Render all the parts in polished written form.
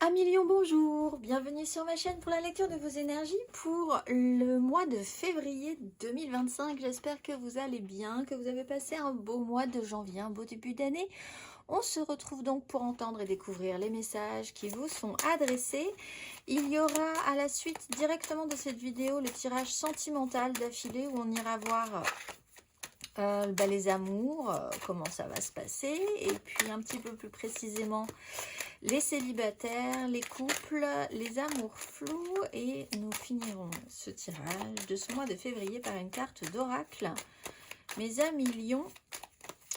Amis Lion, bonjour, bienvenue sur ma chaîne pour la lecture de vos énergies pour le mois de février 2025. J'espère que vous allez bien, que vous avez passé un beau mois de janvier, un beau début d'année. On se retrouve donc pour entendre et découvrir les messages qui vous sont adressés. Il y aura à la suite directement de cette vidéo le tirage sentimental d'affilée où on ira voir les amours, comment ça va se passer, et puis un petit peu plus précisément les célibataires, les couples, les amours flous, et nous finirons ce tirage de ce mois de février par une carte d'oracle. Mes amis lions,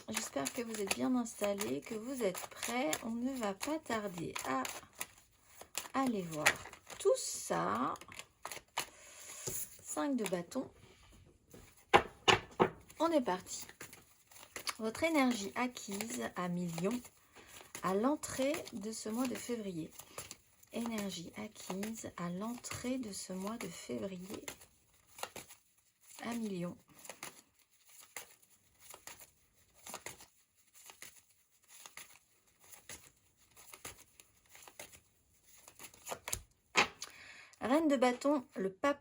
j'espère que vous êtes bien installés, que vous êtes prêts. On ne va pas tarder à aller voir tout ça. 5 de bâton. On est parti. Votre énergie acquise à millions à l'entrée de ce mois de février. Énergie acquise à l'entrée de ce mois de février. À millions. Reine de bâton, le pape.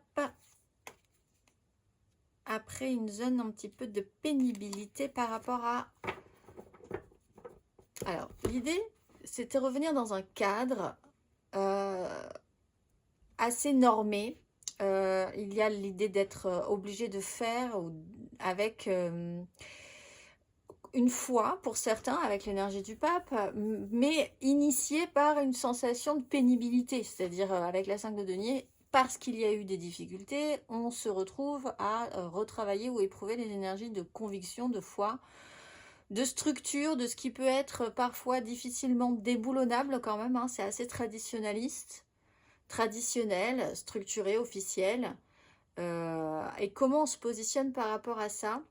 Après une zone un petit peu de pénibilité par rapport à... Alors, l'idée, c'était revenir dans un cadre assez normé. Il y a l'idée d'être obligé de faire avec une foi, pour certains, avec l'énergie du pape, mais initié par une sensation de pénibilité, c'est-à-dire avec la 5 de denier, parce qu'il y a eu des difficultés, on se retrouve à retravailler ou éprouver les énergies de conviction, de foi, de structure, de ce qui peut être parfois difficilement déboulonnable quand même, hein, c'est assez traditionnaliste, traditionnel, structuré, officiel. Et comment on se positionne par rapport à ça?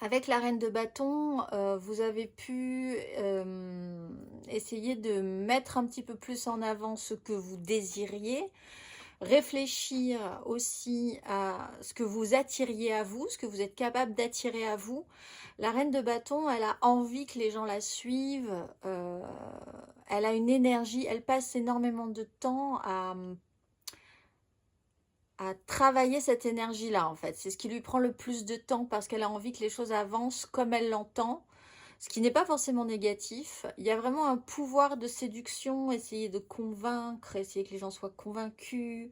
Avec la reine de bâton, vous avez pu essayer de mettre un petit peu plus en avant ce que vous désiriez, réfléchir aussi à ce que vous attiriez à vous, ce que vous êtes capable d'attirer à vous. La reine de bâton, elle a envie que les gens la suivent, elle a une énergie, elle passe énormément de temps à travailler cette énergie-là, en fait. C'est ce qui lui prend le plus de temps parce qu'elle a envie que les choses avancent comme elle l'entend, ce qui n'est pas forcément négatif. Il y a vraiment un pouvoir de séduction, essayer de convaincre, essayer que les gens soient convaincus,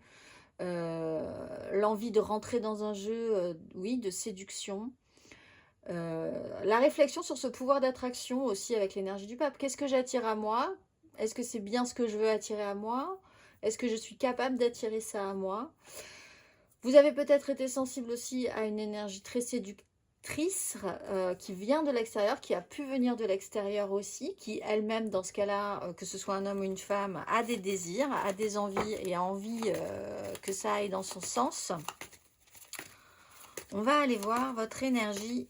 l'envie de rentrer dans un jeu, oui, de séduction. La réflexion sur ce pouvoir d'attraction aussi avec l'énergie du pape. Qu'est-ce que j'attire à moi? Est-ce que c'est bien ce que je veux attirer à moi? Est-ce que je suis capable d'attirer ça à moi? Vous avez peut-être été sensible aussi à une énergie très séductrice qui vient de l'extérieur, qui a pu venir de l'extérieur aussi, qui elle-même, dans ce cas-là, que ce soit un homme ou une femme, a des désirs, a des envies et a envie que ça aille dans son sens. On va aller voir votre énergie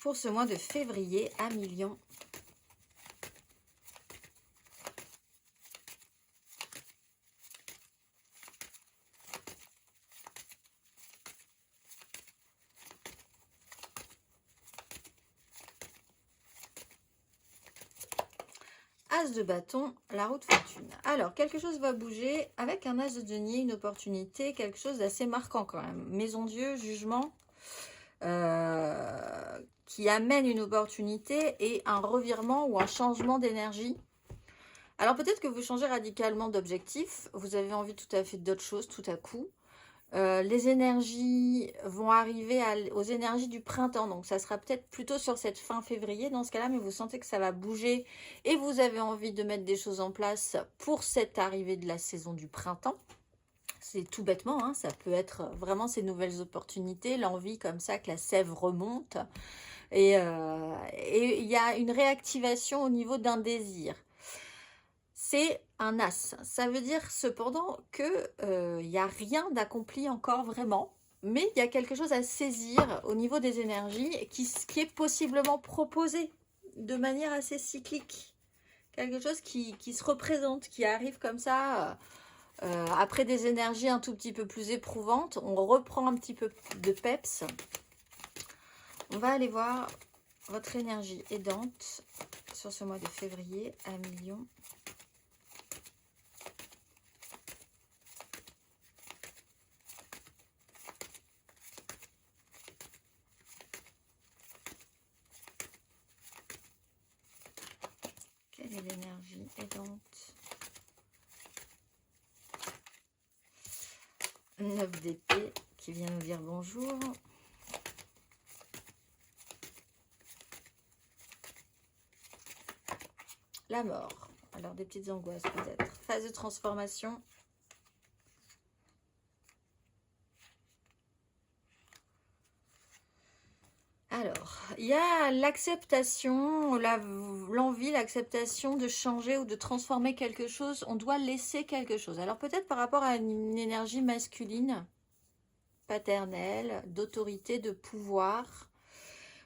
pour ce mois de février à millions. As de bâton, la roue de fortune. Alors, quelque chose va bouger avec un as de denier, une opportunité, quelque chose d'assez marquant quand même. Maison Dieu, jugement, qui amène une opportunité et un revirement ou un changement d'énergie. Alors, peut-être que vous changez radicalement d'objectif, vous avez envie tout à fait d'autre chose tout à coup. Les énergies vont arriver aux énergies du printemps, donc ça sera peut-être plutôt sur cette fin février dans ce cas-là, mais vous sentez que ça va bouger et vous avez envie de mettre des choses en place pour cette arrivée de la saison du printemps. C'est tout bêtement, hein, ça peut être vraiment ces nouvelles opportunités, l'envie comme ça que la sève remonte, et il y a une réactivation au niveau d'un désir. C'est un as. Ça veut dire cependant qu'il n'y a rien d'accompli encore vraiment, mais il y a quelque chose à saisir au niveau des énergies qui est possiblement proposé de manière assez cyclique. Quelque chose qui se représente, qui arrive comme ça, après des énergies un tout petit peu plus éprouvantes. On reprend un petit peu de peps. On va aller voir votre énergie aidante sur ce mois de février à millions. Quelle est l'énergie aidante? 9 d'épée qui vient nous dire bonjour. La mort. Alors des petites angoisses peut-être. Phase de transformation. Alors, il y a l'acceptation, l'envie, l'acceptation de changer ou de transformer quelque chose. On doit laisser quelque chose. Alors peut-être par rapport à une énergie masculine, paternelle, d'autorité, de pouvoir.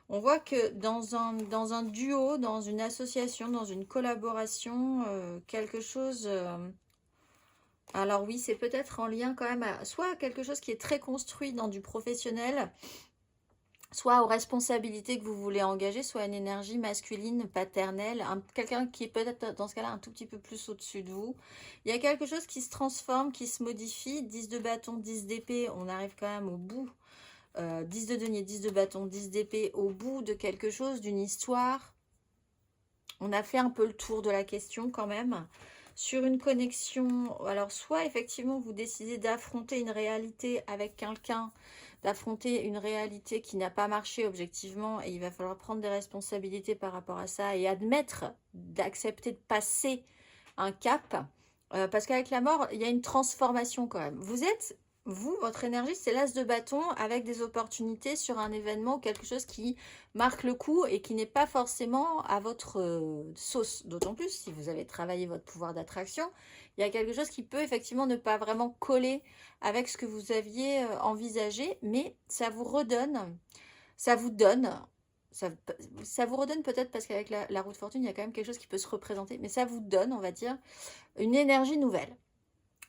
On voit que dans un duo, dans une association, dans une collaboration, quelque chose... alors oui, c'est peut-être en lien quand même à soit quelque chose qui est très construit dans du professionnel, soit aux responsabilités que vous voulez engager, soit une énergie masculine, paternelle, quelqu'un qui est peut-être dans ce cas-là un tout petit peu plus au-dessus de vous. Il y a quelque chose qui se transforme, qui se modifie. 10 de bâton, 10 d'épée, on arrive quand même au bout. 10 de denier, 10 de bâton, 10 d'épée, au bout de quelque chose, d'une histoire. On a fait un peu le tour de la question quand même. Sur une connexion, alors soit effectivement vous décidez d'affronter une réalité avec quelqu'un, d'affronter une réalité qui n'a pas marché objectivement et il va falloir prendre des responsabilités par rapport à ça et admettre, d'accepter de passer un cap. Parce qu'avec la mort, il y a une transformation quand même. Vous, votre énergie, c'est l'as de bâton avec des opportunités sur un événement, quelque chose qui marque le coup et qui n'est pas forcément à votre sauce. D'autant plus si vous avez travaillé votre pouvoir d'attraction, il y a quelque chose qui peut effectivement ne pas vraiment coller avec ce que vous aviez envisagé, mais ça vous redonne, ça vous donne, ça vous redonne peut-être parce qu'avec la roue de fortune, il y a quand même quelque chose qui peut se représenter, mais ça vous donne, on va dire, une énergie nouvelle.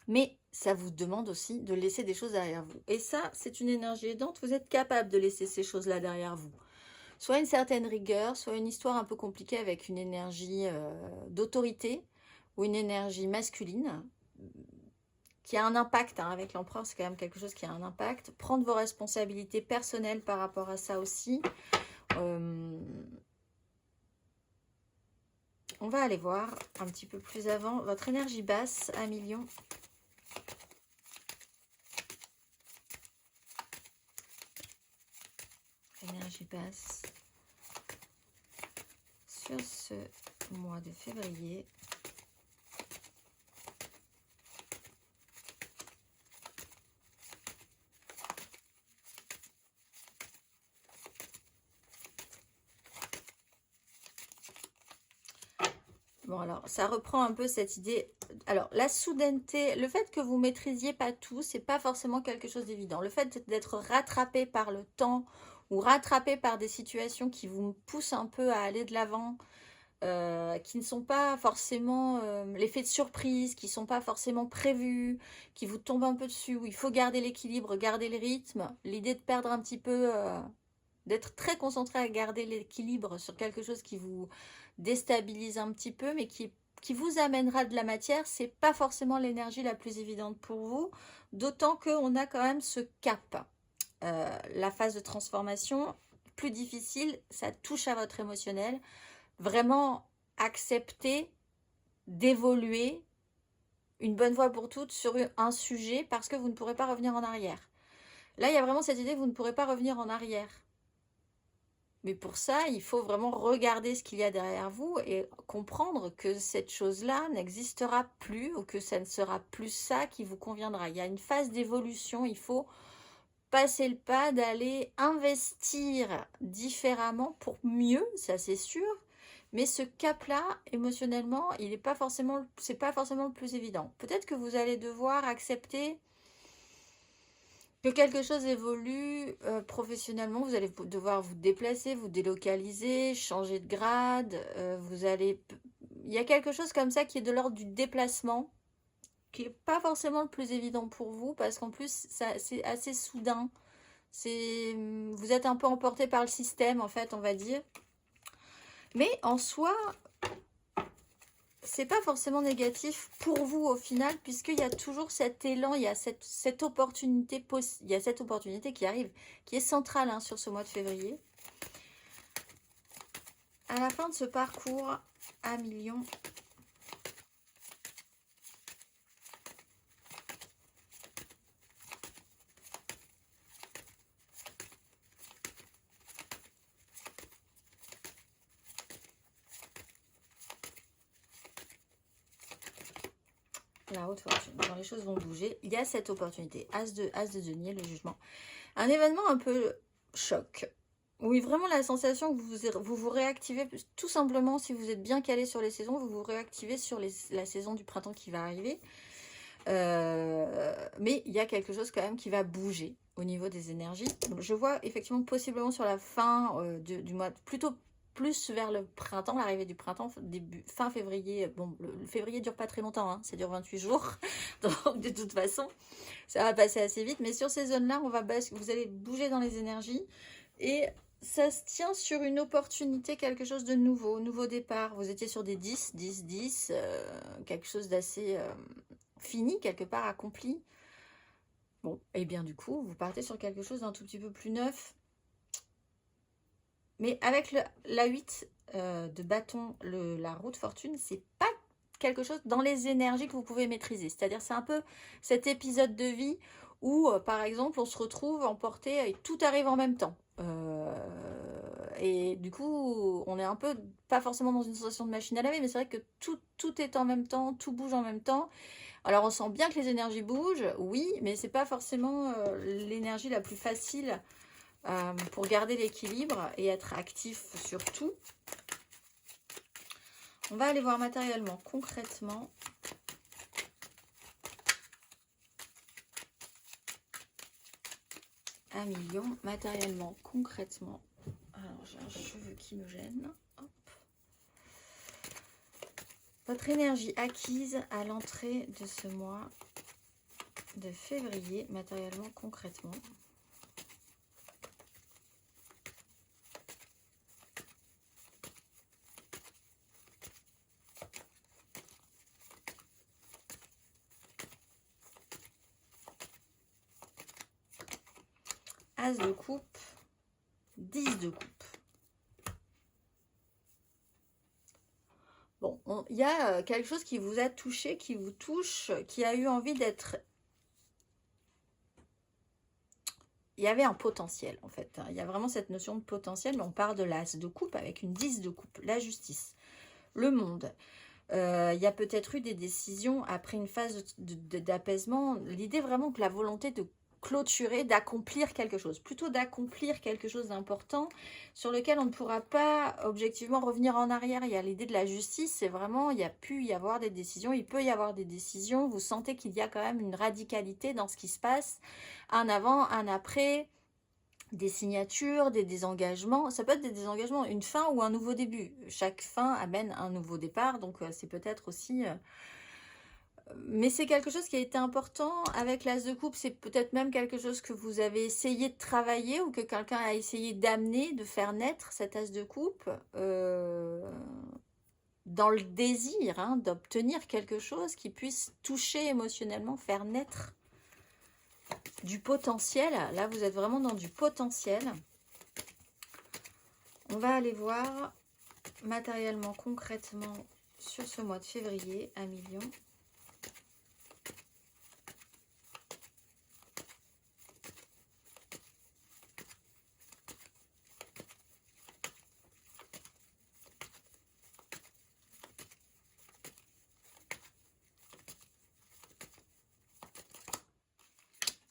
Mais ça vous demande aussi de laisser des choses derrière vous. Et ça, c'est une énergie aidante. Vous êtes capable de laisser ces choses-là derrière vous. Soit une certaine rigueur, soit une histoire un peu compliquée avec une énergie d'autorité ou une énergie masculine qui a un impact. Avec l'empereur, c'est quand même quelque chose qui a un impact. Prendre vos responsabilités personnelles par rapport à ça aussi. On va aller voir un petit peu plus avant votre énergie basse à millions. Énergie basse sur ce mois de février. Bon, alors, ça reprend un peu cette idée. Alors, la soudaineté, le fait que vous ne maîtrisiez pas tout, c'est pas forcément quelque chose d'évident. Le fait d'être rattrapé par le temps ou rattrapé par des situations qui vous poussent un peu à aller de l'avant, qui ne sont pas forcément l'effet de surprise, qui ne sont pas forcément prévus, qui vous tombent un peu dessus, où il faut garder l'équilibre, garder le rythme. L'idée de perdre un petit peu, d'être très concentré à garder l'équilibre sur quelque chose qui vous déstabilise un petit peu, mais qui vous amènera de la matière, c'est pas forcément l'énergie la plus évidente pour vous, d'autant qu'on a quand même ce cap. La phase de transformation, plus difficile, ça touche à votre émotionnel. Vraiment accepter d'évoluer une bonne fois pour toutes sur un sujet parce que vous ne pourrez pas revenir en arrière. Là, il y a vraiment cette idée que vous ne pourrez pas revenir en arrière. Mais pour ça, il faut vraiment regarder ce qu'il y a derrière vous et comprendre que cette chose-là n'existera plus ou que ça ne sera plus ça qui vous conviendra. Il y a une phase d'évolution, il faut passer le pas d'aller investir différemment pour mieux, ça c'est sûr. Mais ce cap-là, émotionnellement, c'est pas forcément le plus évident. Peut-être que vous allez devoir accepter que quelque chose évolue professionnellement. Vous allez devoir vous déplacer, vous délocaliser, changer de grade. Il y a quelque chose comme ça qui est de l'ordre du déplacement, qui n'est pas forcément le plus évident pour vous, parce qu'en plus, c'est assez soudain. Vous êtes un peu emporté par le système, en fait, on va dire. Mais en soi, c'est pas forcément négatif pour vous au final, puisqu'il y a toujours cet élan, il y a cette opportunité, il y a cette opportunité qui arrive, qui est centrale hein, sur ce mois de février. À la fin de ce parcours à millions, la haute fortune, quand les choses vont bouger, il y a cette opportunité. As de denier, le jugement. Un événement un peu choc. Oui, vraiment la sensation que vous réactivez, tout simplement, si vous êtes bien calé sur les saisons, vous vous réactivez sur la saison du printemps qui va arriver. Mais il y a quelque chose quand même qui va bouger au niveau des énergies. Donc, je vois effectivement possiblement sur la fin du mois, plutôt plus vers le printemps, l'arrivée du printemps, fin février. Bon, le février dure pas très longtemps, hein, ça dure 28 jours. Donc de toute façon, ça va passer assez vite. Mais sur ces zones-là, vous allez bouger dans les énergies. Et ça se tient sur une opportunité, quelque chose de nouveau départ. Vous étiez sur des 10, 10, 10, quelque chose d'assez fini, quelque part accompli. Bon, et bien du coup, vous partez sur quelque chose d'un tout petit peu plus neuf. Mais avec la 8 de bâton, la roue de fortune, c'est pas quelque chose dans les énergies que vous pouvez maîtriser. C'est-à-dire, c'est un peu cet épisode de vie où, par exemple, on se retrouve emporté et tout arrive en même temps. Et du coup, on est un peu, pas forcément dans une sensation de machine à laver, mais c'est vrai que tout est en même temps, tout bouge en même temps. Alors, on sent bien que les énergies bougent, oui, mais c'est pas forcément l'énergie la plus facile pour garder l'équilibre et être actif sur tout. On va aller voir matériellement, concrètement. Un million, matériellement, concrètement. Alors, j'ai un cheveu qui me gêne. Hop. Votre énergie acquise à l'entrée de ce mois de février, matériellement, concrètement. As de coupe, 10 de coupe. Bon, il y a quelque chose qui vous a touché, qui vous touche, qui a eu envie d'être... Il y avait un potentiel, en fait. Il y a vraiment cette notion de potentiel, mais on part de l'as de coupe avec une 10 de coupe. La justice, le monde. Il y a peut-être eu des décisions après une phase d'apaisement. L'idée vraiment que la volonté de clôturer, d'accomplir quelque chose, plutôt d'accomplir quelque chose d'important sur lequel on ne pourra pas objectivement revenir en arrière. Il y a l'idée de la justice, c'est vraiment, il y a pu y avoir des décisions, il peut y avoir des décisions, vous sentez qu'il y a quand même une radicalité dans ce qui se passe, un avant, un après, des signatures, des désengagements. Ça peut être des désengagements, une fin ou un nouveau début. Chaque fin amène un nouveau départ, donc c'est peut-être aussi... mais c'est quelque chose qui a été important avec l'as de coupe. C'est peut-être même quelque chose que vous avez essayé de travailler ou que quelqu'un a essayé d'amener, de faire naître cet as de coupe dans le désir hein, d'obtenir quelque chose qui puisse toucher émotionnellement, faire naître du potentiel. Là, vous êtes vraiment dans du potentiel. On va aller voir matériellement, concrètement, sur ce mois de février, 1 million.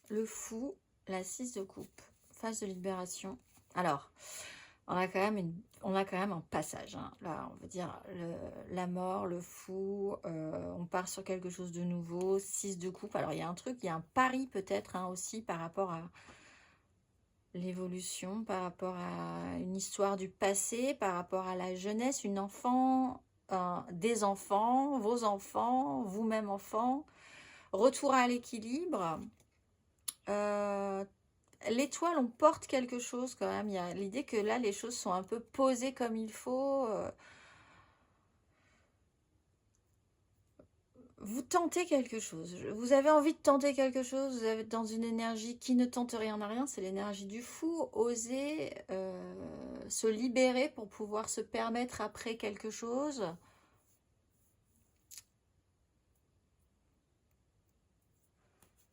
Le fou, la 6 de coupe, phase de libération. Alors, on a quand même un passage. Hein. Là, on va dire la mort, le fou, on part sur quelque chose de nouveau. 6 de coupe. Alors, il y a un truc, il y a un pari peut-être hein, aussi par rapport à l'évolution, par rapport à une histoire du passé, par rapport à la jeunesse, une enfant, des enfants, vos enfants, vous-même enfant. Retour à l'équilibre. L'étoile, on porte quelque chose quand même. Il y a l'idée que là, les choses sont un peu posées comme il faut. vous tentez quelque chose. Vous avez envie de tenter quelque chose. Vous êtes dans une énergie qui ne tente rien à rien. C'est l'énergie du fou. Oser se libérer pour pouvoir se permettre après quelque chose.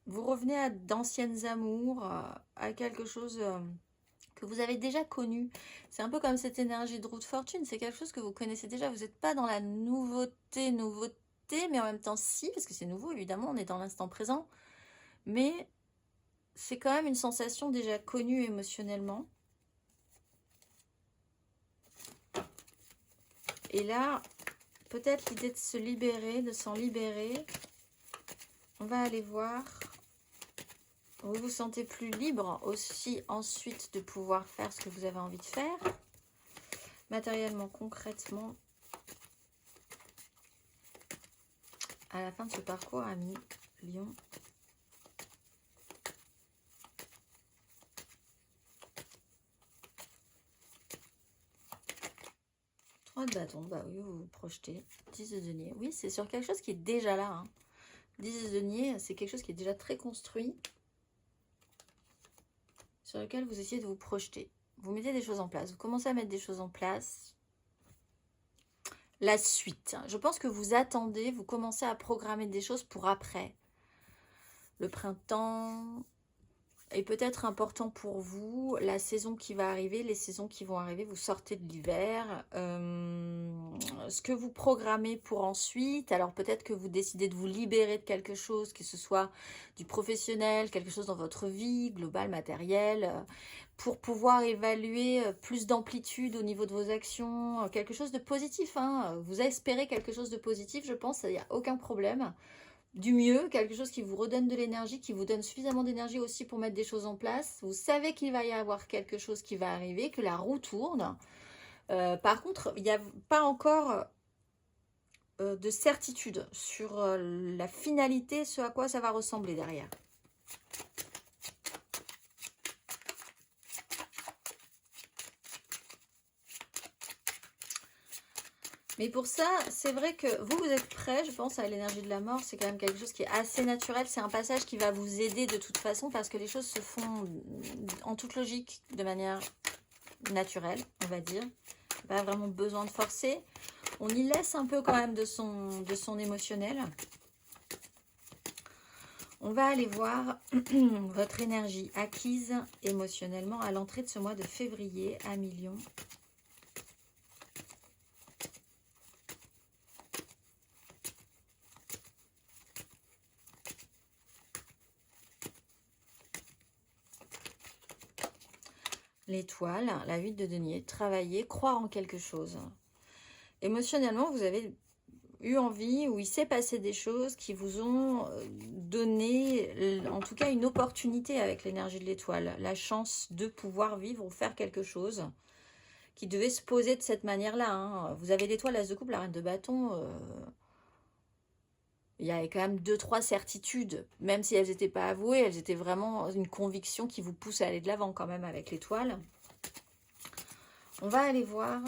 Vous revenez à d'anciennes amours, à quelque chose que vous avez déjà connu. C'est un peu comme cette énergie de roue de fortune. C'est quelque chose que vous connaissez déjà. Vous n'êtes pas dans la nouveauté, mais en même temps si, parce que c'est nouveau, évidemment, on est dans l'instant présent. Mais c'est quand même une sensation déjà connue émotionnellement. Et là, peut-être l'idée de se libérer, de s'en libérer. On va aller voir. Vous vous sentez plus libre aussi ensuite de pouvoir faire ce que vous avez envie de faire. Matériellement, concrètement. À la fin de ce parcours, ami Lion. Trois de bâton, bah oui, vous vous projetez. 10 de denier. Oui, c'est sur quelque chose qui est déjà là. Hein. 10 de denier, c'est quelque chose qui est déjà très construit. Sur lequel vous essayez de vous projeter. Vous mettez des choses en place. Vous commencez à mettre des choses en place. La suite. Je pense que vous attendez, vous commencez à programmer des choses pour après. Le printemps est peut-être important pour vous. La saison qui va arriver, les saisons qui vont arriver, vous sortez de l'hiver. Ce que vous programmez pour ensuite, alors peut-être que vous décidez de vous libérer de quelque chose, que ce soit du professionnel, quelque chose dans votre vie, globale, matérielle, pour pouvoir évaluer plus d'amplitude au niveau de vos actions, quelque chose de positif. Hein. Vous espérez quelque chose de positif, je pense, il n'y a aucun problème. Du mieux, quelque chose qui vous redonne de l'énergie, qui vous donne suffisamment d'énergie aussi pour mettre des choses en place. Vous savez qu'il va y avoir quelque chose qui va arriver, que la roue tourne. Par contre, il n'y a pas encore de certitude sur la finalité, ce à quoi ça va ressembler derrière. Mais pour ça, c'est vrai que vous êtes prêts, je pense, à l'énergie de la mort. C'est quand même quelque chose qui est assez naturel. C'est un passage qui va vous aider de toute façon parce que les choses se font en toute logique, de manière naturelle, on va dire. Pas vraiment besoin de forcer. On y laisse un peu quand même de son émotionnel. On va aller voir votre énergie acquise émotionnellement à l'entrée de ce mois de février à Lion. L'étoile, la 8 de denier, travailler, croire en quelque chose. Émotionnellement, vous avez eu envie ou il s'est passé des choses qui vous ont donné, en tout cas, une opportunité avec l'énergie de l'étoile. La chance de pouvoir vivre ou faire quelque chose qui devait se poser de cette manière-là. Hein. Vous avez l'étoile, l'as de coupe, la reine de bâton. Il y avait quand même 2-3 certitudes. Même si elles n'étaient pas avouées, elles étaient vraiment une conviction qui vous pousse à aller de l'avant quand même avec l'étoile. On va aller voir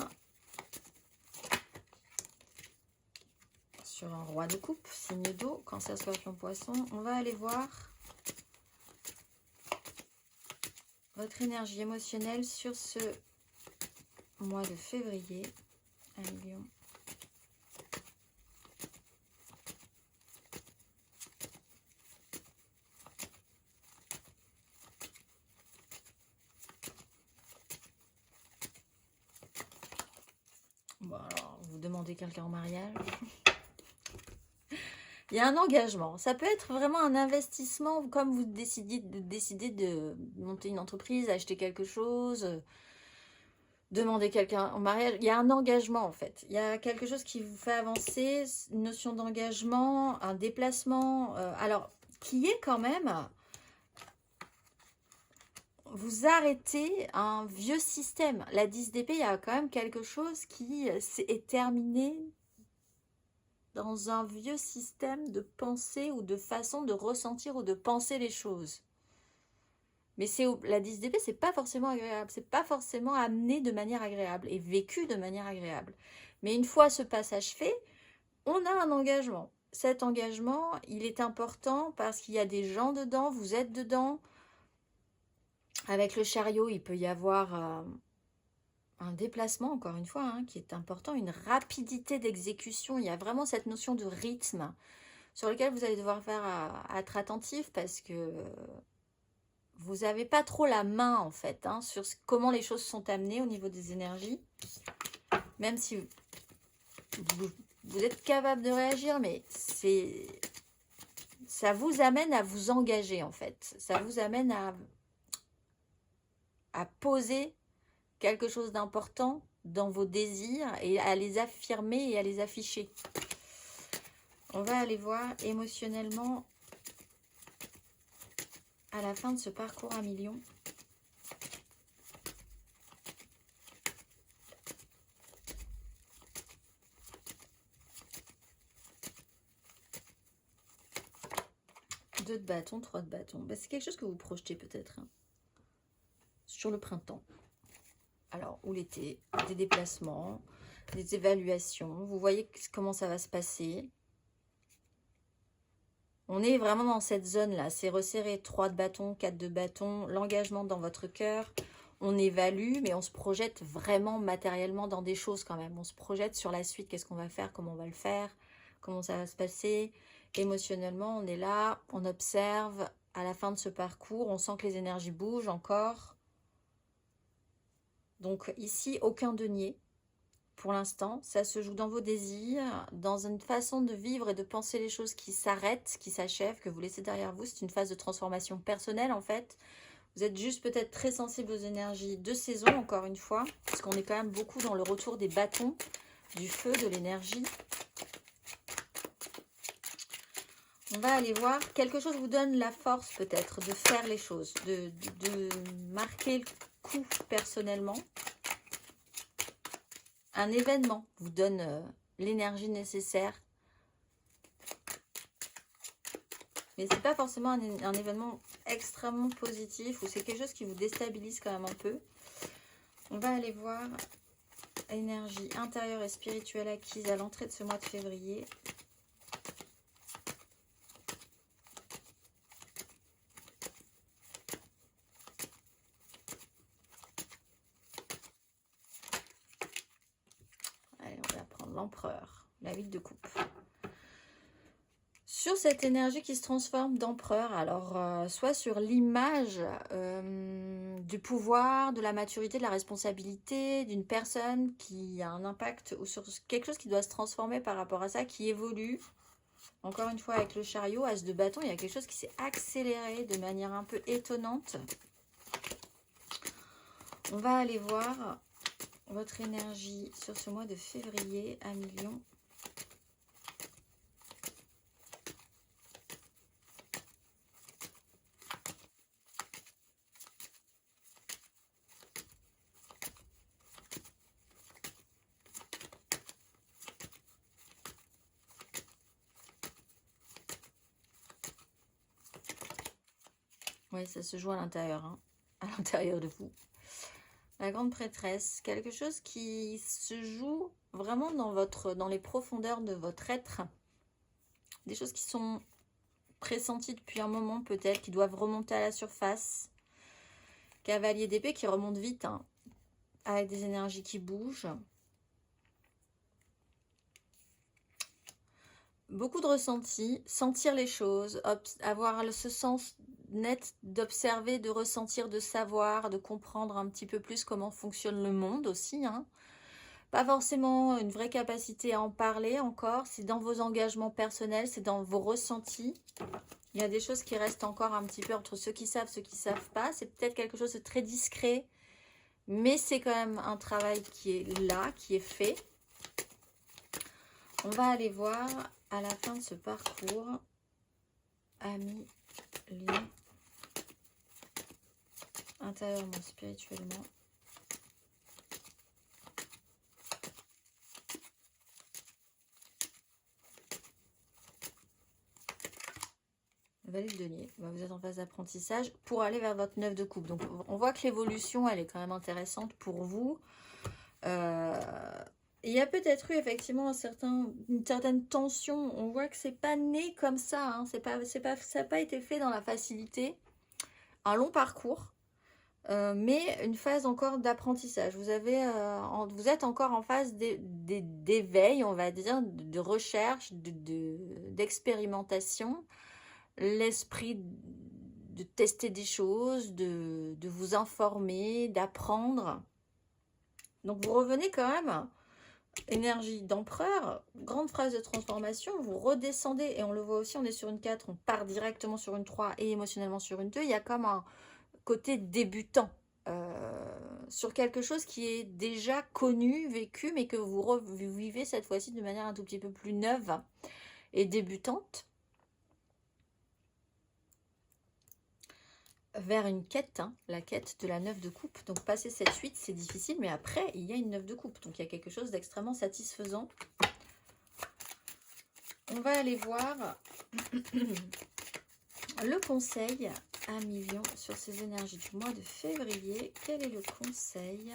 sur un roi de coupe, signe d'eau, cancer, scorpion, poisson. On va aller voir votre énergie émotionnelle sur ce mois de février à Lion. Bon, alors, vous demandez quelqu'un en mariage. Il y a un engagement. Ça peut être vraiment un investissement, comme vous décidez de monter une entreprise, acheter quelque chose, demander quelqu'un en mariage. Il y a un engagement en fait. Il y a quelque chose qui vous fait avancer, une notion d'engagement, un déplacement. Alors, qui est quand même... Vous arrêtez un vieux système. La 10 d'épée, il y a quand même quelque chose qui est terminé dans un vieux système de pensée ou de façon de ressentir ou de penser les choses. Mais la 10 d'épée, c'est pas forcément agréable. C'est pas forcément amené de manière agréable et vécu de manière agréable. Mais une fois ce passage fait, on a un engagement. cet engagement, il est important parce qu'il y a des gens dedans, vous êtes dedans. Avec le chariot, il peut y avoir un déplacement, encore une fois, hein, qui est important, une rapidité d'exécution. Il y a vraiment cette notion de rythme sur lequel vous allez devoir être attentif parce que vous n'avez pas trop la main, en fait, hein, sur comment les choses sont amenées au niveau des énergies. Même si vous êtes capable de réagir, mais ça vous amène à vous engager, en fait. Ça vous amène à poser quelque chose d'important dans vos désirs et à les affirmer et à les afficher. On va aller voir émotionnellement à la fin de ce parcours à millions. Deux de bâton, 3 de bâton. Bah, c'est quelque chose que vous projetez peut-être hein, sur le printemps. Alors, ou l'été, des déplacements, des évaluations. Vous voyez comment ça va se passer. On est vraiment dans cette zone-là. C'est resserré 3 de bâton, 4 de bâton, l'engagement dans votre cœur. On évalue, mais on se projette vraiment matériellement dans des choses quand même. On se projette sur la suite. Qu'est-ce qu'on va faire? Comment on va le faire? Comment ça va se passer? Émotionnellement, on est là. On observe. À la fin de ce parcours, on sent que les énergies bougent encore. Donc ici, aucun denier. Pour l'instant, ça se joue dans vos désirs, dans une façon de vivre et de penser les choses qui s'arrêtent, qui s'achèvent, que vous laissez derrière vous. C'est une phase de transformation personnelle en fait. Vous êtes juste peut-être très sensible aux énergies de saison, encore une fois, parce qu'on est quand même beaucoup dans le retour des bâtons, du feu, de l'énergie. On va aller voir, quelque chose vous donne la force peut-être de faire les choses, de marquer le coup personnellement. Un événement vous donne l'énergie nécessaire. Mais ce n'est pas forcément un événement extrêmement positif ou c'est quelque chose qui vous déstabilise quand même un peu. On va aller voir énergie intérieure et spirituelle acquise à l'entrée de ce mois de février. Allez, on va prendre l'empereur, la 8 de coupe. Sur cette énergie qui se transforme d'empereur, alors soit sur l'image du pouvoir, de la maturité, de la responsabilité d'une personne qui a un impact ou sur quelque chose qui doit se transformer par rapport à ça, qui évolue. Encore une fois avec le chariot, as de bâton, il y a quelque chose qui s'est accéléré de manière un peu étonnante. On va aller voir votre énergie sur ce mois de février à millions. Oui, ça se joue à l'intérieur, hein, à l'intérieur de vous. La grande prêtresse, quelque chose qui se joue vraiment dans les profondeurs de votre être. Des choses qui sont pressenties depuis un moment peut-être, qui doivent remonter à la surface. Cavalier d'épée qui remonte vite, hein, avec des énergies qui bougent. Beaucoup de ressentis, sentir les choses, avoir ce sens net d'observer, de ressentir, de savoir, de comprendre un petit peu plus comment fonctionne le monde aussi. Hein. Pas forcément une vraie capacité à en parler encore, c'est dans vos engagements personnels, c'est dans vos ressentis. Il y a des choses qui restent encore un petit peu entre ceux qui savent, ceux qui ne savent pas. C'est peut-être quelque chose de très discret, mais c'est quand même un travail qui est là, qui est fait. On va aller voir à la fin de ce parcours, amis, liens, intérieurement, spirituellement. Valet de denier, vous êtes en phase d'apprentissage pour aller vers votre 9 de coupe. Donc on voit que l'évolution, elle est quand même intéressante pour vous. il y a peut-être eu effectivement une certaine tension. On voit que c'est pas né comme ça, hein. Ça n'a pas été fait dans la facilité. Un long parcours, mais une phase encore d'apprentissage. Vous êtes encore en phase d'éveil, on va dire, de recherche, d'expérimentation. L'esprit de tester des choses, de vous informer, d'apprendre. Donc vous revenez quand même, énergie d'empereur, grande phase de transformation, vous redescendez, et on le voit aussi, on est sur une 4, on part directement sur une 3 et émotionnellement sur une 2, il y a comme un côté débutant, sur quelque chose qui est déjà connu, vécu, mais que vous revivez cette fois-ci de manière un tout petit peu plus neuve et débutante, vers une quête, hein, la quête de la 9 de coupe. Donc passer cette 8, c'est difficile, mais après, il y a une 9 de coupe. Donc il y a quelque chose d'extrêmement satisfaisant. On va aller voir le conseil à million sur ces énergies du mois de février. Quel est le conseil ?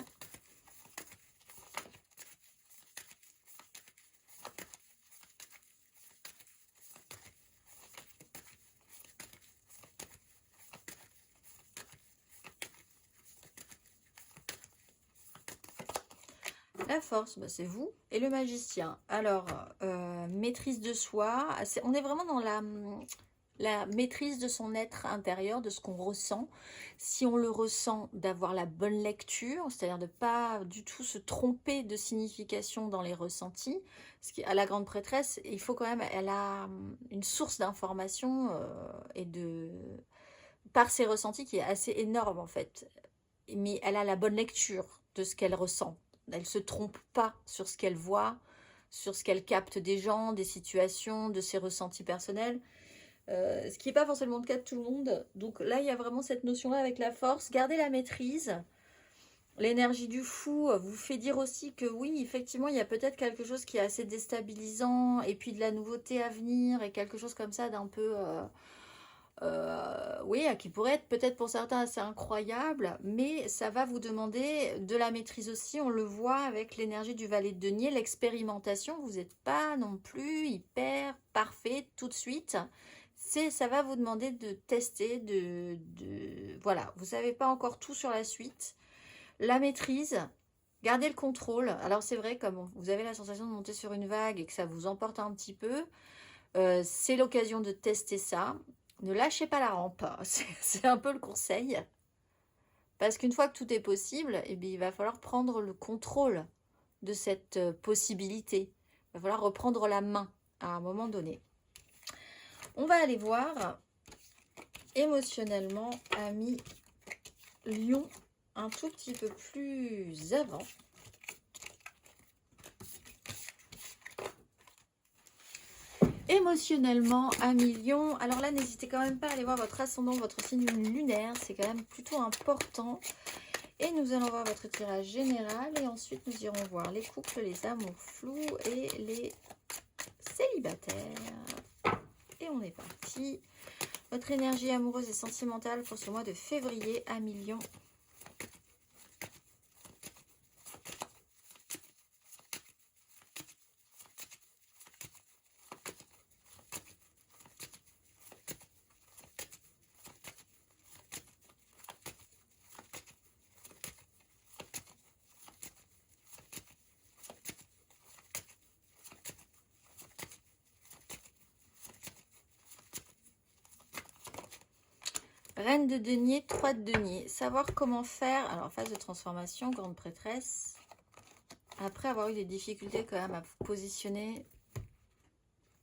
La force, bah, c'est vous. Et le magicien. Alors, maîtrise de soi. On est vraiment dans la maîtrise de son être intérieur, de ce qu'on ressent. Si on le ressent, d'avoir la bonne lecture, c'est-à-dire de ne pas du tout se tromper de signification dans les ressentis. Parce qu'à la grande prêtresse, il faut quand même, elle a une source d'information par ses ressentis qui est assez énorme en fait. Mais elle a la bonne lecture de ce qu'elle ressent. Elle ne se trompe pas sur ce qu'elle voit, sur ce qu'elle capte des gens, des situations, de ses ressentis personnels. Ce qui n'est pas forcément le cas de tout le monde. Donc là, il y a vraiment cette notion-là avec la force. Gardez la maîtrise. L'énergie du fou vous fait dire aussi que oui, effectivement, il y a peut-être quelque chose qui est assez déstabilisant, et puis de la nouveauté à venir, et quelque chose comme ça d'un peu... oui, qui pourrait être peut-être pour certains assez incroyable, mais ça va vous demander de la maîtrise aussi. On le voit avec l'énergie du valet de denier, l'expérimentation. Vous n'êtes pas non plus hyper parfait tout de suite. Ça va vous demander de tester, voilà, vous savez pas encore tout sur la suite. La maîtrise, gardez le contrôle. Alors c'est vrai, comme vous avez la sensation de monter sur une vague et que ça vous emporte un petit peu, c'est l'occasion de tester ça. Ne lâchez pas la rampe, c'est un peu le conseil. Parce qu'une fois que tout est possible, eh bien, il va falloir prendre le contrôle de cette possibilité. Il va falloir reprendre la main à un moment donné. On va aller voir émotionnellement, ami Lion, un tout petit peu plus avant. Émotionnellement, ami Lion, alors là, n'hésitez quand même pas à aller voir votre ascendant, votre signe lunaire, c'est quand même plutôt important. Et nous allons voir votre tirage général et ensuite nous irons voir les couples, les amours flous et les célibataires. Et on est parti. Votre énergie amoureuse et sentimentale pour ce mois de février, ami Lion. Reine de denier, 3 de denier. Savoir comment faire. Alors, phase de transformation, grande prêtresse. Après avoir eu des difficultés quand même à vous positionner,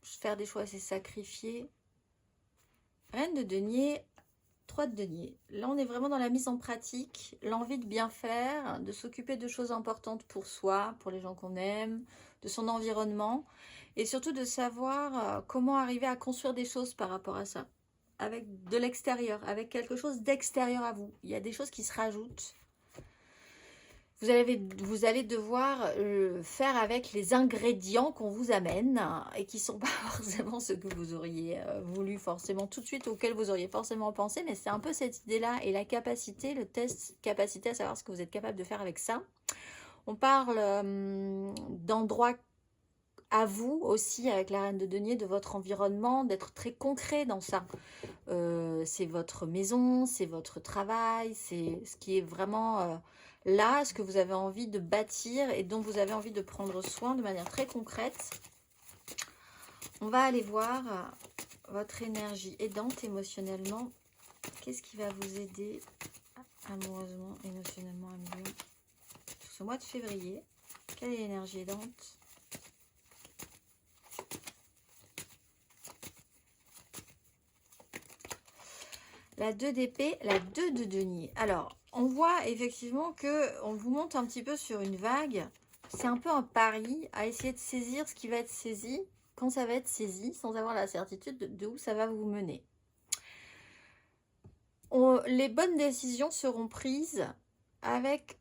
faire des choix assez sacrifiés. Reine de denier, 3 de denier. Là, on est vraiment dans la mise en pratique, l'envie de bien faire, de s'occuper de choses importantes pour soi, pour les gens qu'on aime, de son environnement. Et surtout de savoir comment arriver à construire des choses par rapport à ça. Avec de l'extérieur, avec quelque chose d'extérieur à vous. Il y a des choses qui se rajoutent. Vous allez devoir faire avec les ingrédients qu'on vous amène et qui ne sont pas forcément ceux que vous auriez voulu forcément tout de suite, auxquels vous auriez forcément pensé, mais c'est un peu cette idée-là et la capacité, le test capacité à savoir ce que vous êtes capable de faire avec ça. On parle d'endroits à vous aussi, avec la reine de denier, de votre environnement, d'être très concret dans ça. C'est votre maison, c'est votre travail, c'est ce qui est vraiment là, ce que vous avez envie de bâtir et dont vous avez envie de prendre soin de manière très concrète. On va aller voir votre énergie aidante émotionnellement. Qu'est-ce qui va vous aider amoureusement, émotionnellement, à milieu sur ce mois de février? Quelle est l'énergie aidante? La 2 d'épée, la 2 de denier. Alors, on voit effectivement que on vous monte un petit peu sur une vague. C'est un peu un pari à essayer de saisir ce qui va être saisi quand ça va être saisi, sans avoir la certitude de où ça va vous mener. Les bonnes décisions seront prises avec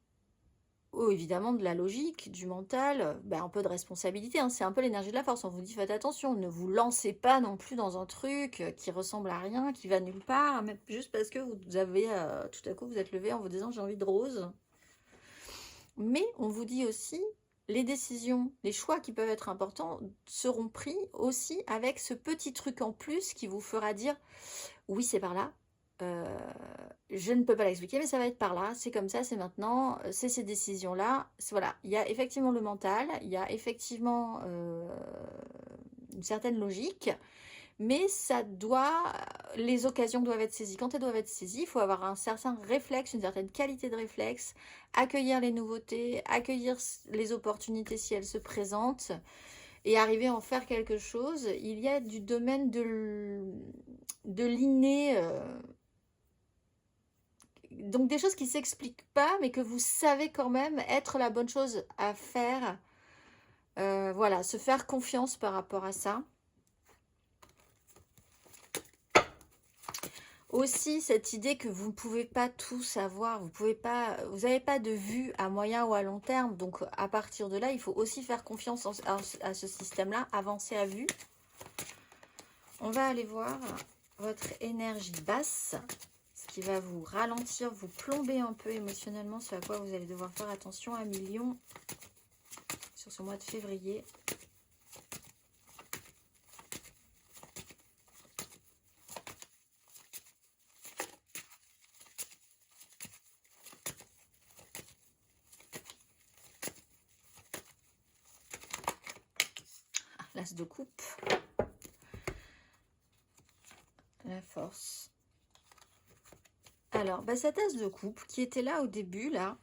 évidemment de la logique, du mental, un peu de responsabilité, hein. C'est un peu l'énergie de la force. On vous dit faites attention, ne vous lancez pas non plus dans un truc qui ressemble à rien, qui va nulle part, même juste parce que vous avez tout à coup vous êtes levé en vous disant j'ai envie de rose. Mais on vous dit aussi les décisions, les choix qui peuvent être importants seront pris aussi avec ce petit truc en plus qui vous fera dire oui c'est par là. Je ne peux pas l'expliquer, mais ça va être par là, c'est comme ça, c'est maintenant, c'est ces décisions-là. Voilà, il y a effectivement le mental, il y a effectivement une certaine logique, mais ça doit, les occasions doivent être saisies. Quand elles doivent être saisies, il faut avoir un certain réflexe, une certaine qualité de réflexe, accueillir les nouveautés, accueillir les opportunités si elles se présentent, et arriver à en faire quelque chose. Il y a du domaine de l'inné, donc des choses qui ne s'expliquent pas, mais que vous savez quand même être la bonne chose à faire. Voilà, se faire confiance par rapport à ça. Aussi, cette idée que vous ne pouvez pas tout savoir, vous n'avez pas de vue à moyen ou à long terme. Donc à partir de là, il faut aussi faire confiance à ce système-là, avancer à vue. On va aller voir votre énergie basse, qui va vous ralentir, vous plomber un peu émotionnellement, ce à quoi vous allez devoir faire attention à million sur ce mois de février. L'as de coupe, la force. Alors, cette as de coupe qui était là au début, là,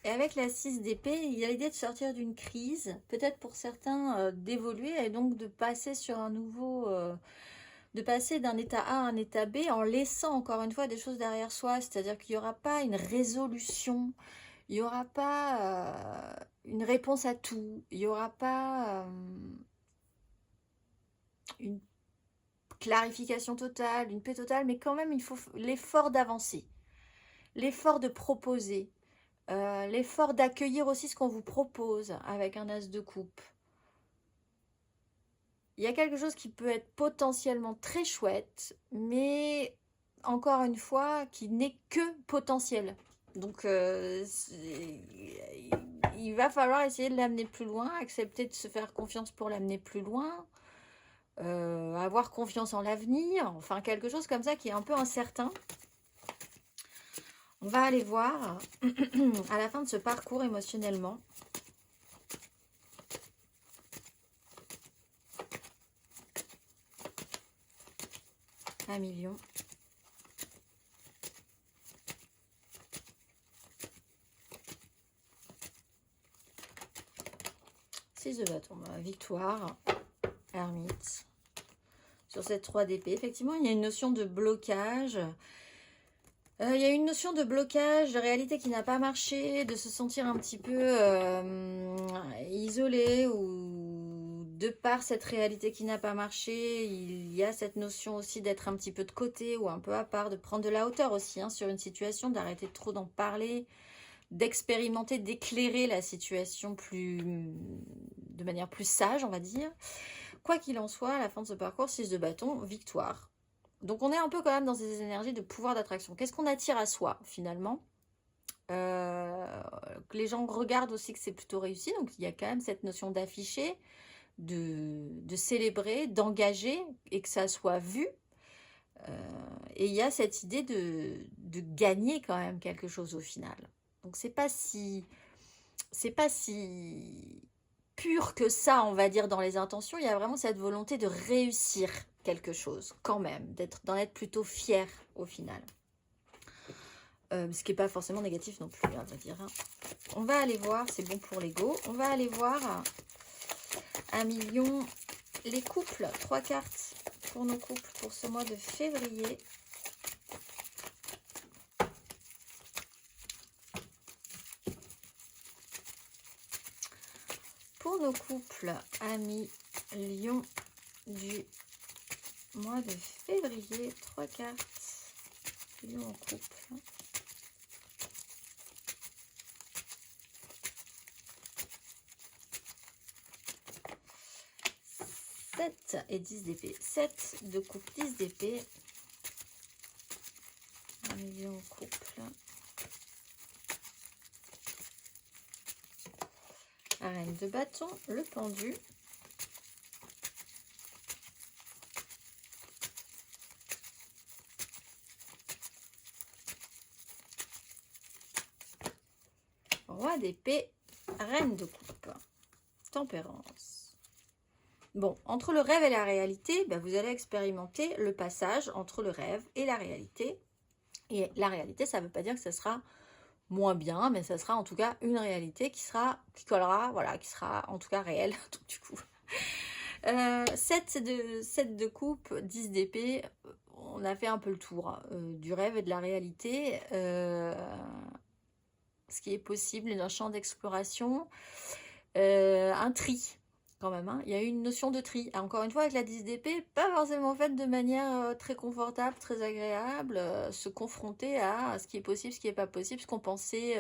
et avec la 6 d'épée, il y a l'idée de sortir d'une crise, peut-être pour certains d'évoluer et donc de passer sur un nouveau, de passer d'un état A à un état B en laissant encore une fois des choses derrière soi, c'est-à-dire qu'il n'y aura pas une résolution, il n'y aura pas une réponse à tout, il n'y aura pas une clarification totale, une paix totale, mais quand même il faut l'effort d'avancer, l'effort de proposer, l'effort d'accueillir aussi ce qu'on vous propose avec un as de coupe. Il y a quelque chose qui peut être potentiellement très chouette, mais encore une fois, qui n'est que potentiel. Donc, il va falloir essayer de l'amener plus loin, accepter de se faire confiance pour l'amener plus loin, avoir confiance en l'avenir, enfin quelque chose comme ça qui est un peu incertain. On va aller voir à la fin de ce parcours émotionnellement. Un million. Six de bâton, victoire, ermite. Sur cette 3 d'épée, effectivement, il y a une notion de blocage. Il y a une notion de blocage, de réalité qui n'a pas marché, de se sentir un petit peu isolé ou de par cette réalité qui n'a pas marché, il y a cette notion aussi d'être un petit peu de côté ou un peu à part, de prendre de la hauteur aussi sur une situation, d'arrêter trop d'en parler, d'expérimenter, d'éclairer la situation de manière plus sage, on va dire. Quoi qu'il en soit, à la fin de ce parcours, 6 de bâton, victoire. Donc on est un peu quand même dans des énergies de pouvoir d'attraction. Qu'est-ce qu'on attire à soi finalement? Que les gens regardent aussi que c'est plutôt réussi. Donc il y a quand même cette notion d'afficher, de célébrer, d'engager et que ça soit vu. Et il y a cette idée de gagner quand même quelque chose au final. Donc c'est pas si pur que ça, on va dire, dans les intentions. Il y a vraiment cette volonté de réussir quelque chose quand même, d'en être plutôt fier au final. Ce qui n'est pas forcément négatif non plus, hein, dire. On va aller voir, c'est bon pour l'ego. On va aller voir 1 million les couples, 3 cartes pour nos couples pour ce mois de février. Pour nos couples, amis Lion du mois de février, 3 cartes. Lion en couple. 7 et 10 d'épée. 7 de coupe, 10 d'épée. 1 million en couple. La reine de bâton, le pendu. Roi d'épée, reine de coupe. Tempérance. Bon, entre le rêve et la réalité, ben vous allez expérimenter le passage entre le rêve et la réalité. Et la réalité, ça ne veut pas dire que ça sera moins bien, mais ça sera en tout cas une réalité qui collera, voilà, qui sera en tout cas réelle. Donc, du coup, 7 de coupe, 10 d'épée, on a fait un peu le tour du rêve et de la réalité. Ce qui est possible, un champ d'exploration, un tri. Quand même, hein. Il y a eu une notion de tri. Encore une fois, avec la 10 d'épée, pas forcément faite de manière très confortable, très agréable. Se confronter à ce qui est possible, ce qui n'est pas possible, ce qu'on pensait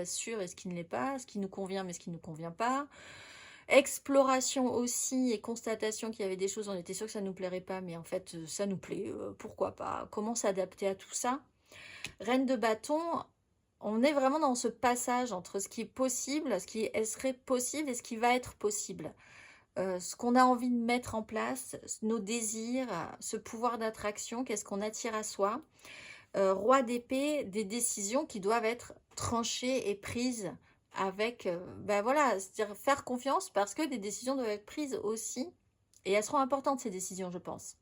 sûr et ce qui ne l'est pas, ce qui nous convient mais ce qui ne nous convient pas. Exploration aussi et constatation qu'il y avait des choses, on était sûr que ça ne nous plairait pas, mais en fait, ça nous plaît. Pourquoi pas? Comment s'adapter à tout ça? Reine de bâton, on est vraiment dans ce passage entre ce qui est possible, ce qui serait possible et ce qui va être possible. Ce qu'on a envie de mettre en place, nos désirs, ce pouvoir d'attraction, qu'est-ce qu'on attire à soi. Roi d'épée, des décisions qui doivent être tranchées et prises avec, ben voilà, c'est-à-dire faire confiance parce que des décisions doivent être prises aussi. Et elles seront importantes, ces décisions, je pense.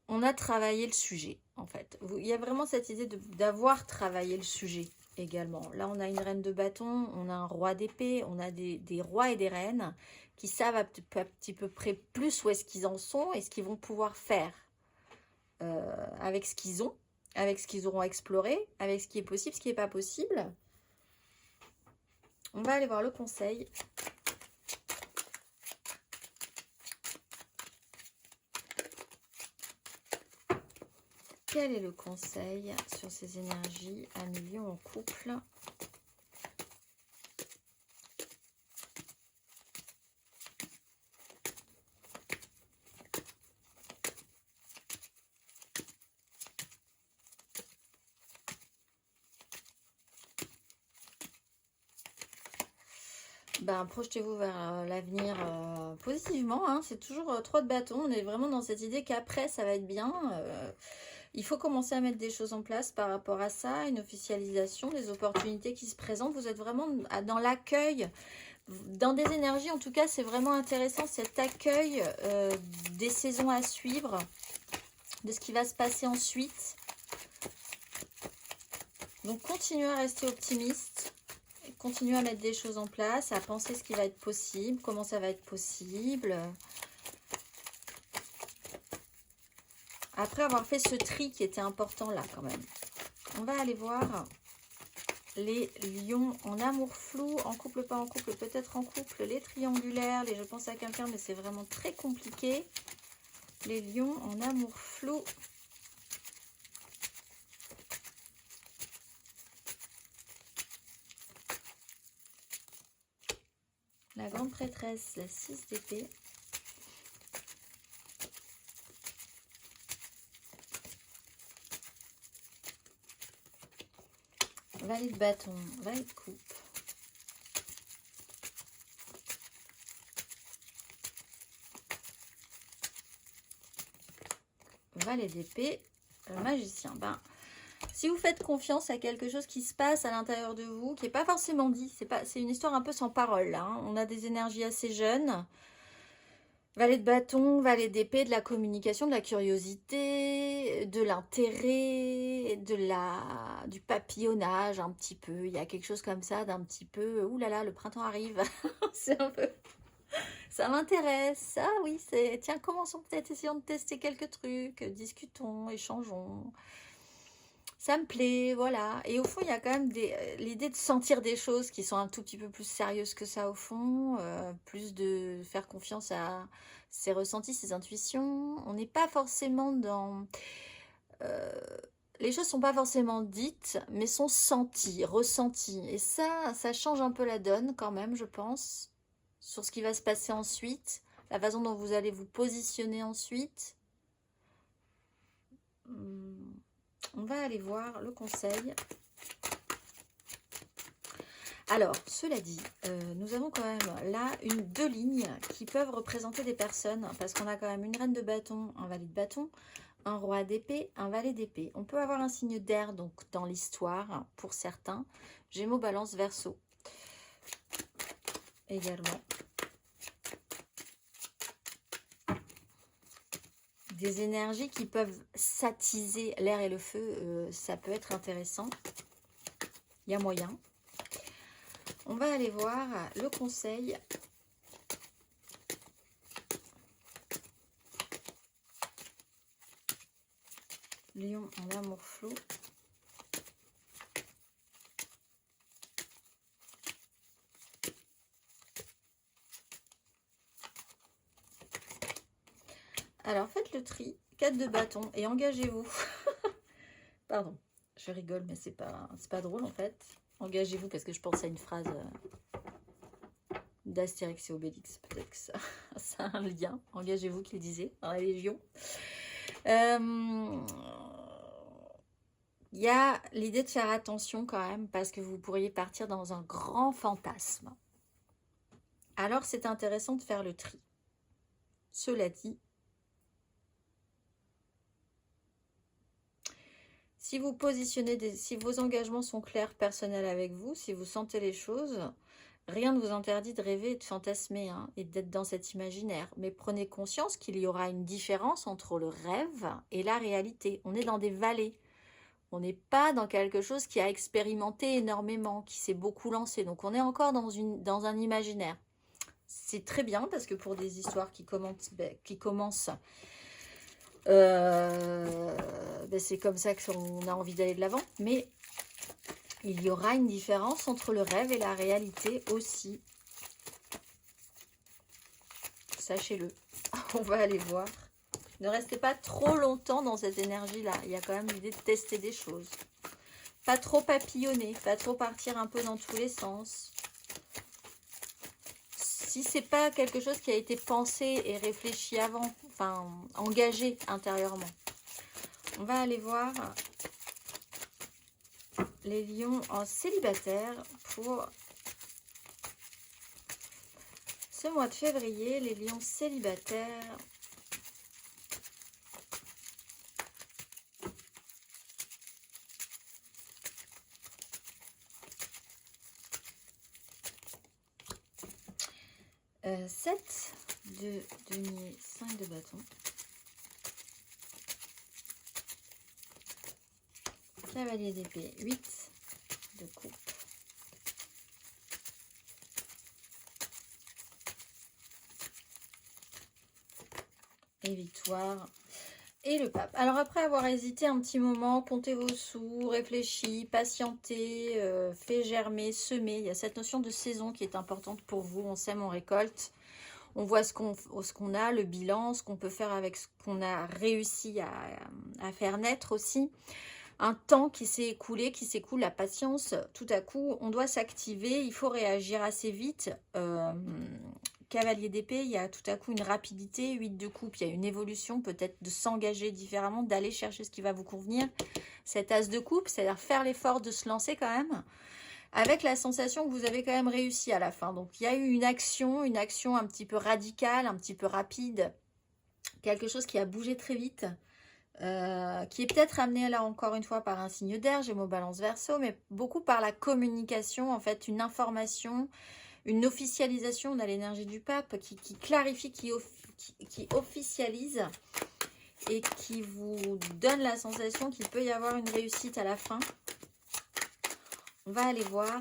On a travaillé le sujet, en fait. Il y a vraiment cette idée d'avoir travaillé le sujet également. Là, on a une reine de bâton, on a un roi d'épée, on a des rois et des reines qui savent à petit peu près plus où est-ce qu'ils en sont et ce qu'ils vont pouvoir faire avec ce qu'ils ont, avec ce qu'ils auront exploré, avec ce qui est possible, ce qui n'est pas possible. On va aller voir le conseil. Quel est le conseil sur ces énergies à million en couple? Ben, projetez-vous vers l'avenir positivement. Hein. C'est toujours 3 de bâton. On est vraiment dans cette idée qu'après, ça va être bien. Il faut commencer à mettre des choses en place par rapport à ça, une officialisation, des opportunités qui se présentent. Vous êtes vraiment dans l'accueil, dans des énergies, en tout cas, c'est vraiment intéressant, cet accueil des saisons à suivre, de ce qui va se passer ensuite. Donc, continuez à rester optimiste, continuez à mettre des choses en place, à penser ce qui va être possible, comment ça va être possible. Après avoir fait ce tri qui était important là quand même. On va aller voir les lions en amour flou, en couple, pas en couple, peut-être en couple, les triangulaires, je pense à quelqu'un mais c'est vraiment très compliqué. Les lions en amour flou. La grande prêtresse, la 6 d'épée. Valet de bâton, valet de coupe. Valet d'épée, magicien. Ben, si vous faites confiance à quelque chose qui se passe à l'intérieur de vous, qui n'est pas forcément dit, c'est une histoire un peu sans parole. Là, hein. On a des énergies assez jeunes. Valet de bâton, valet d'épée, de la communication, de la curiosité, de l'intérêt, du papillonnage un petit peu. Il y a quelque chose comme ça d'un petit peu, ouh là là, le printemps arrive. C'est un peu... Ça m'intéresse. Ah oui, c'est... Tiens, commençons peut-être, essayons de tester quelques trucs, discutons, échangeons. Ça me plaît, voilà. Et au fond, il y a quand même l'idée de sentir des choses qui sont un tout petit peu plus sérieuses que ça au fond, plus de faire confiance à ses ressentis, ses intuitions. On n'est pas forcément dans... les choses sont pas forcément dites, mais sont senties, ressenties. Et ça change un peu la donne quand même, je pense, sur ce qui va se passer ensuite, la façon dont vous allez vous positionner ensuite. On va aller voir le conseil. Alors, cela dit, nous avons quand même là deux lignes qui peuvent représenter des personnes, parce qu'on a quand même une reine de bâton, un valet de bâton, un roi d'épée, un valet d'épée. On peut avoir un signe d'air donc dans l'histoire pour certains. Gémeaux, Balance, Verseau également. Des énergies qui peuvent s'attiser l'air et le feu, ça peut être intéressant. Il y a moyen. On va aller voir le conseil. Lion en amour flou. Alors, faites le tri. 4 de bâton et engagez-vous. Pardon, je rigole, mais c'est pas drôle en fait. Engagez-vous parce que je pense à une phrase d'Astérix et Obélix. Peut-être que ça a un lien. Engagez-vous qu'il disait dans la Légion. Il y a l'idée de faire attention quand même parce que vous pourriez partir dans un grand fantasme. Alors, c'est intéressant de faire le tri. Cela dit, si vous positionnez, si vos engagements sont clairs, personnels avec vous, si vous sentez les choses, rien ne vous interdit de rêver et de fantasmer hein, et d'être dans cet imaginaire. Mais prenez conscience qu'il y aura une différence entre le rêve et la réalité. On est dans des vallées. On n'est pas dans quelque chose qui a expérimenté énormément, qui s'est beaucoup lancé. Donc on est encore dans un imaginaire. C'est très bien parce que pour des histoires qui commencent c'est comme ça qu'on a envie d'aller de l'avant. Mais il y aura une différence entre le rêve et la réalité aussi. Sachez-le. On va aller voir. Ne restez pas trop longtemps dans cette énergie-là. Il y a quand même l'idée de tester des choses. Pas trop papillonner, pas trop partir un peu dans tous les sens. Si c'est pas quelque chose qui a été pensé et réfléchi avant, enfin engagé intérieurement. On va aller voir les lions en célibataire pour ce mois de février. Les lions célibataires. Euh, 7 de denier, 5 de bâton. Cavalier d'épée, 8 de coupe. Et victoire. Et le pape. Alors après avoir hésité un petit moment, comptez vos sous, réfléchi, patientez, fait germer, semer. Il y a cette notion de saison qui est importante pour vous. On sème, on récolte. On voit ce qu'on a, le bilan, ce qu'on peut faire avec ce qu'on a réussi à faire naître aussi. un temps qui s'est écoulé, qui s'écoule, la patience. Tout à coup, on doit s'activer, il faut réagir assez vite. Cavalier d'épée, il y a tout à coup une rapidité. 8 de coupe, il y a une évolution, peut-être de s'engager différemment, d'aller chercher ce qui va vous convenir. Cet as de coupe, c'est-à-dire faire l'effort de se lancer quand même, avec la sensation que vous avez quand même réussi à la fin. Donc il y a eu une action un petit peu radicale, un petit peu rapide, quelque chose qui a bougé très vite, qui est peut-être amené là encore une fois par un signe d'air, Gémeaux, Balance, Verseau, mais beaucoup par la communication, en fait, une information, une officialisation. On a l'énergie du pape qui clarifie, qui officialise et qui vous donne la sensation qu'il peut y avoir une réussite à la fin. On va aller voir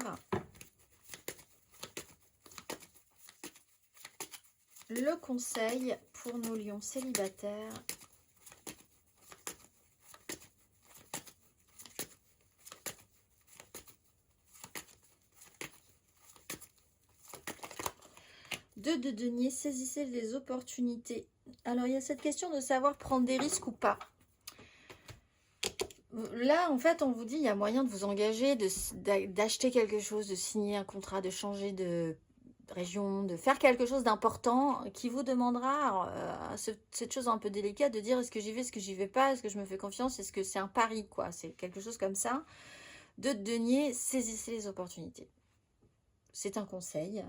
le conseil pour nos lions célibataires. Deux de denier, saisissez les opportunités. Alors, il y a cette question de savoir prendre des risques ou pas. Là, en fait, on vous dit, il y a moyen de vous engager, d'acheter quelque chose, de signer un contrat, de changer de région, de faire quelque chose d'important qui vous demandera cette chose un peu délicate de dire est-ce que j'y vais, est-ce que j'y vais pas, est-ce que je me fais confiance, est-ce que c'est un pari, quoi. C'est quelque chose comme ça. De denier, saisissez les opportunités. C'est un conseil.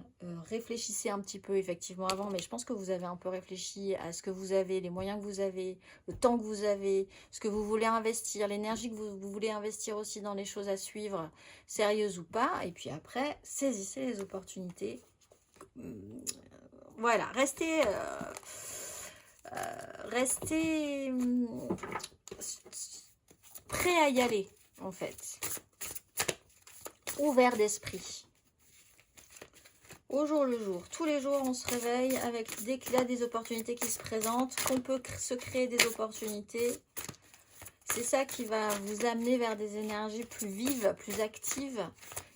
Réfléchissez un petit peu effectivement avant, mais je pense que vous avez un peu réfléchi à ce que vous avez, les moyens que vous avez, le temps que vous avez, ce que vous voulez investir, l'énergie que vous voulez investir aussi dans les choses à suivre, sérieuses ou pas. Et puis après, saisissez les opportunités. Voilà, restez prêt à y aller, en fait. Ouvert d'esprit. Au jour le jour, tous les jours on se réveille avec, dès qu'il y a des opportunités qui se présentent, qu'on peut se créer des opportunités. C'est ça qui va vous amener vers des énergies plus vives, plus actives.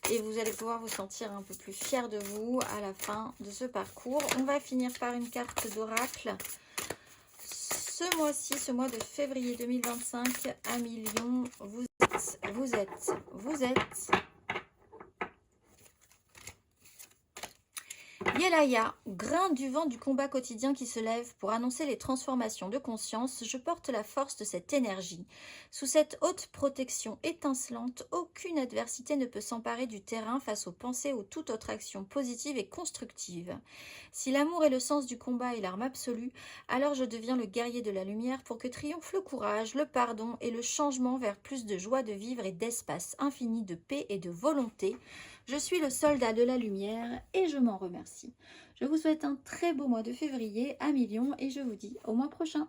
Et vous allez pouvoir vous sentir un peu plus fier de vous à la fin de ce parcours. On va finir par une carte d'oracle. Ce mois-ci, ce mois de février 2025, à Lion, vous êtes Yelaya, grain du vent du combat quotidien qui se lève pour annoncer les transformations de conscience, je porte la force de cette énergie. Sous cette haute protection étincelante, aucune adversité ne peut s'emparer du terrain face aux pensées ou toute autre action positive et constructive. Si l'amour est le sens du combat et l'arme absolue, alors je deviens le guerrier de la lumière pour que triomphe le courage, le pardon et le changement vers plus de joie de vivre et d'espace infini de paix et de volonté. Je suis le soldat de la lumière et je m'en remercie. Je vous souhaite un très beau mois de février à Lion et je vous dis au mois prochain.